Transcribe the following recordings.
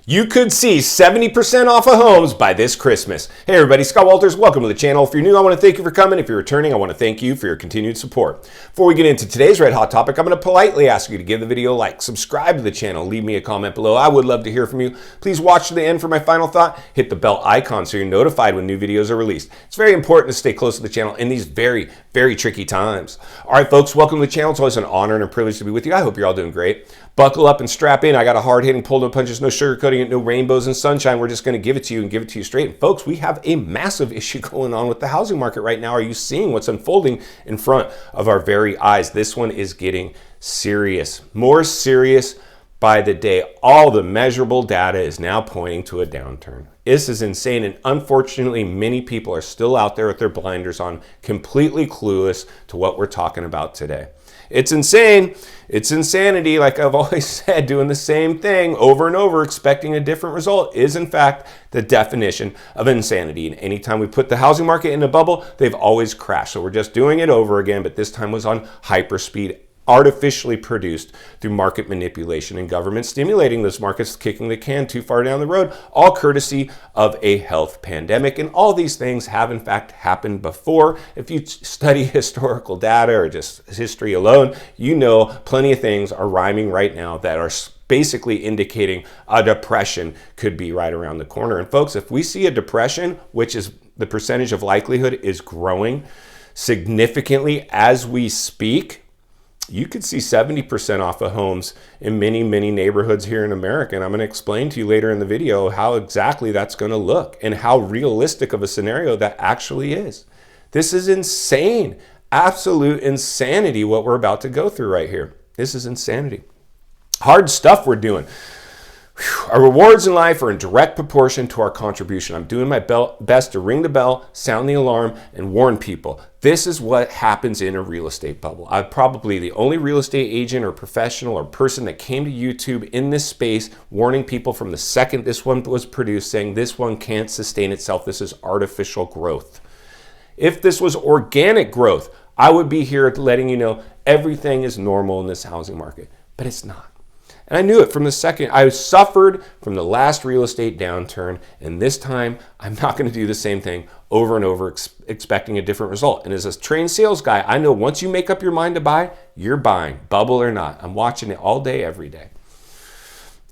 You could see 70% off of homes by this Christmas. Hey everybody, Scott Walters, welcome to the channel. If you're new, I want to thank you for coming. If you're returning, I want to thank you for your continued support. Before we get into today's red hot topic, I'm going to politely ask you to give the video a like, subscribe to the channel, leave me a comment below. I would love to hear from you. Please watch to the end for my final thought. Hit the bell icon so you're notified when new videos are released. It's very important to stay close to the channel in these very, very tricky times. All right, folks, welcome to the channel. It's always an honor and a privilege to be with you. I hope you're all doing great. Buckle up and strap in. I got a hard-hitting, pull no punches, no sugarcoating it, no rainbows and sunshine. We're just going to give it to you and give it to you straight. And folks, we have a massive issue going on with the housing market right now. Are you seeing what's unfolding in front of our very eyes? This one is getting serious, more serious by the day. All the measurable data is now pointing to a downturn. This is insane, and unfortunately, many people are still out there with their blinders on, completely clueless to what we're talking about today. It's insane. It's insanity. Like I've always said, doing the same thing over and over, expecting a different result is in fact the definition of insanity. And anytime we put the housing market in a bubble, they've always crashed. So we're just doing it over again, but this time was on hyperspeed, artificially produced through market manipulation and government stimulating those markets, kicking the can too far down the road, all courtesy of a health pandemic. And all these things have in fact happened before. If you study historical data or just history alone, you know plenty of things are rhyming right now that are basically indicating a depression could be right around the corner. And folks, if we see a depression, which is the percentage of likelihood is growing significantly as we speak, you could see 70% off of homes in many, many neighborhoods here in America. And I'm going to explain to you later in the video how exactly that's going to look and how realistic of a scenario that actually is. This is insane, absolute insanity what we're about to go through right here. This is insanity. Hard stuff we're doing. Our rewards in life are in direct proportion to our contribution. I'm doing my best to ring the bell, sound the alarm, and warn people. This is what happens in a real estate bubble. I'm probably the only real estate agent or professional or person that came to YouTube in this space warning people from the second this one was produced, saying this one can't sustain itself. This is artificial growth. If this was organic growth, I would be here letting you know everything is normal in this housing market, but it's not. And I knew it from the second. I suffered from the last real estate downturn, and this time I'm not going to do the same thing over and over expecting a different result. And as a trained sales guy, I know once you make up your mind to buy, you're buying, bubble or not. I'm watching it all day, every day.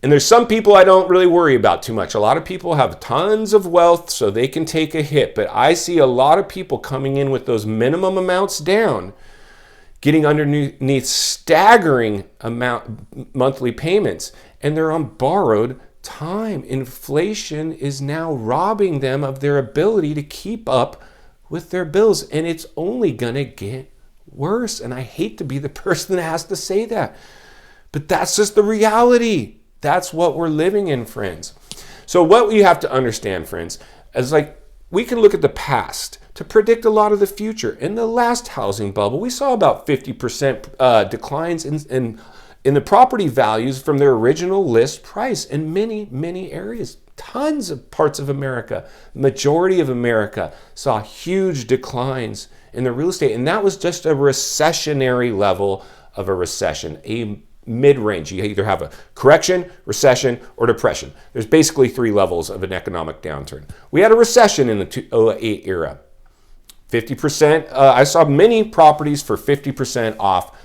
And there's some people I don't really worry about too much. A lot of people have tons of wealth so they can take a hit, but I see a lot of people coming in with those minimum amounts down, getting underneath staggering amount monthly payments, and they're on borrowed time. Inflation is now robbing them of their ability to keep up with their bills, and it's only gonna get worse. And I hate to be the person that has to say that, but that's just the reality. That's what we're living in, friends. So what you have to understand, friends, is like we can look at the past to predict a lot of the future. In the last housing bubble, we saw about 50% declines in the property values from their original list price in many, many areas. Tons of parts of America, majority of America saw huge declines in the real estate. And that was just a recessionary level of a recession, a mid-range. You either have a correction, recession, or depression. There's basically three levels of an economic downturn. We had a recession in the 2008 era. 50%, I saw many properties for 50% off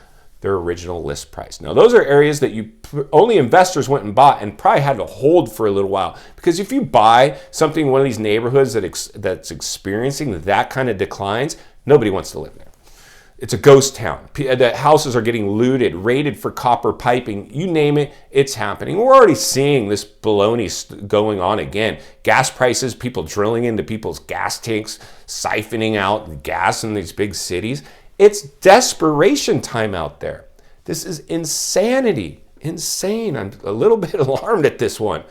their original list price. Now, those are areas that only investors went and bought and probably had to hold for a little while. Because if you buy something in one of these neighborhoods that's experiencing that kind of declines, nobody wants to live there. It's a ghost town. The houses are getting looted, raided for copper piping. You name it, it's happening. We're already seeing this baloney going on again. Gas prices, people drilling into people's gas tanks, siphoning out gas in these big cities. It's desperation time out there. This is insanity. Insane. I'm a little bit alarmed at this one.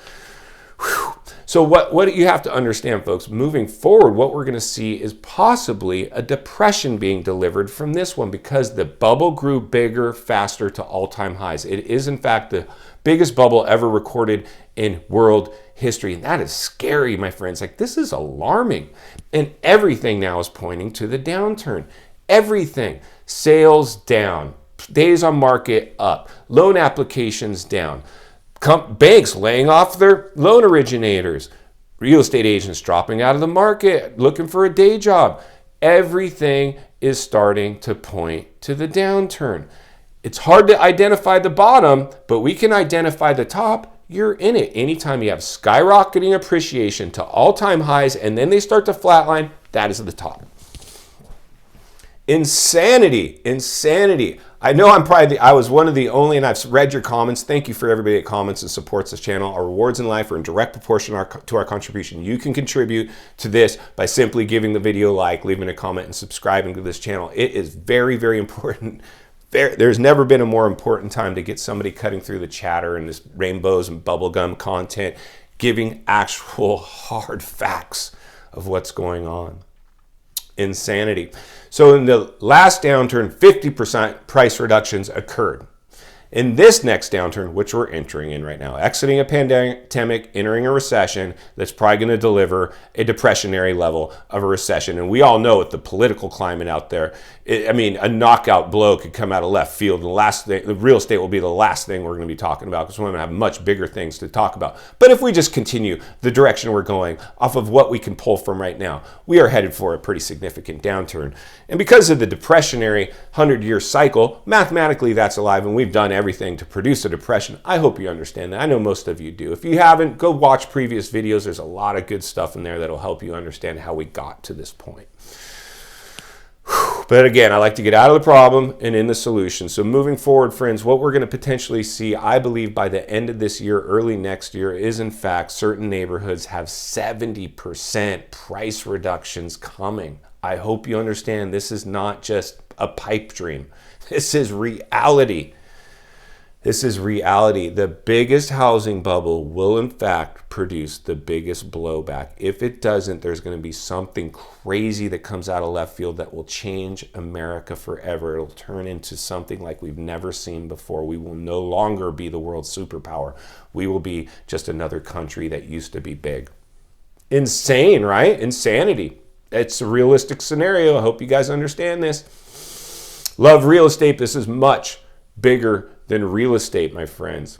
Whew. So what you have to understand, folks, moving forward, what we're going to see is possibly a depression being delivered from this one because the bubble grew bigger, faster to all-time highs. It is, in fact, the biggest bubble ever recorded in world history. And that is scary, my friends. Like, this is alarming. And everything now is pointing to the downturn. Everything. Sales down. Days on market up. Loan applications down. banks laying off their loan originators, real estate agents dropping out of the market, looking for a day job. Everything is starting to point to the downturn. It's hard to identify the bottom, but we can identify the top. You're in it. Anytime you have skyrocketing appreciation to all-time highs and then they start to flatline, that is the top. Insanity. I know I was one of the only, and I've read your comments. Thank you for everybody that comments and supports this channel. Our rewards in life are in direct proportion to our contribution. You can contribute to this by simply giving the video a like, leaving a comment, and subscribing to this channel. It is very, very important. There's never been a more important time to get somebody cutting through the chatter and this rainbows and bubblegum content, giving actual hard facts of what's going on. Insanity. So in the last downturn, 50% price reductions occurred. In this next downturn, which we're entering in right now, exiting a pandemic, entering a recession that's probably going to deliver a depressionary level of a recession. And we all know with the political climate out there, a knockout blow could come out of left field. The real estate will be the last thing we're going to be talking about because we're going to have much bigger things to talk about. But if we just continue the direction we're going off of what we can pull from right now, we are headed for a pretty significant downturn. And because of the depressionary 100-year cycle, mathematically that's alive, and we've done everything to produce a depression. I hope you understand that. I know most of you do. If you haven't, go watch previous videos. There's a lot of good stuff in there that'll help you understand how we got to this point. But again, I like to get out of the problem and in the solution. So moving forward, friends, what we're going to potentially see, I believe by the end of this year, early next year, is in fact certain neighborhoods have 70% price reductions coming. I hope you understand this is not just a pipe dream. This is reality. This is reality. The biggest housing bubble will in fact produce the biggest blowback. If it doesn't, there's going to be something crazy that comes out of left field that will change America forever. It'll turn into something like we've never seen before. We will no longer be the world's superpower. We will be just another country that used to be big. Insane, right? Insanity. It's a realistic scenario. I hope you guys understand this. Love real estate. This is much bigger than real estate, my friends.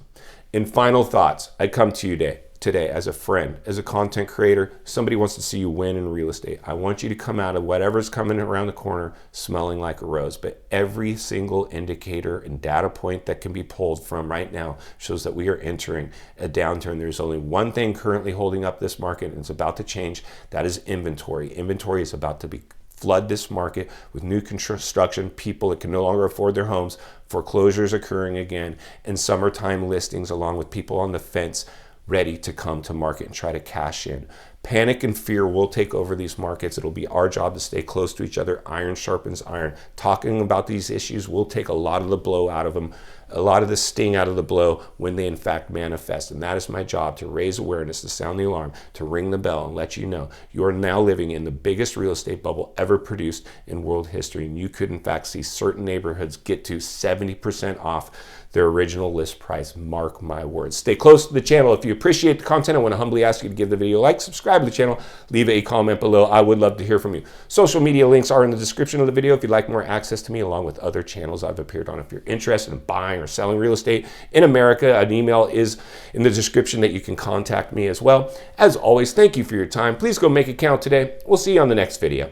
In final thoughts, I come to you today as a friend, as a content creator. Somebody wants to see you win in real estate. I want you to come out of whatever's coming around the corner smelling like a rose. But every single indicator and data point that can be pulled from right now shows that we are entering a downturn. There's only one thing currently holding up this market, and it's about to change. That is inventory. Inventory is about to flood this market with new construction, people that can no longer afford their homes, foreclosures occurring again, and summertime listings along with people on the fence ready to come to market and try to cash in. Panic and fear will take over these markets. It'll be our job to stay close to each other. Iron sharpens iron. Talking about these issues will take a lot of the blow out of them, a lot of the sting out of the blow when they in fact manifest. And that is my job, to raise awareness, to sound the alarm, to ring the bell and let you know you are now living in the biggest real estate bubble ever produced in world history. And you could in fact see certain neighborhoods get to 70% off their original list price. Mark my words. Stay close to the channel. If you appreciate the content, I want to humbly ask you to give the video a like, subscribe to the channel, leave a comment below. I would love to hear from you. Social media links are in the description of the video if you'd like more access to me along with other channels I've appeared on. If you're interested in buying or selling real estate in America, an email is in the description that you can contact me as well. As always, thank you for your time. Please go make it count today. We'll see you on the next video.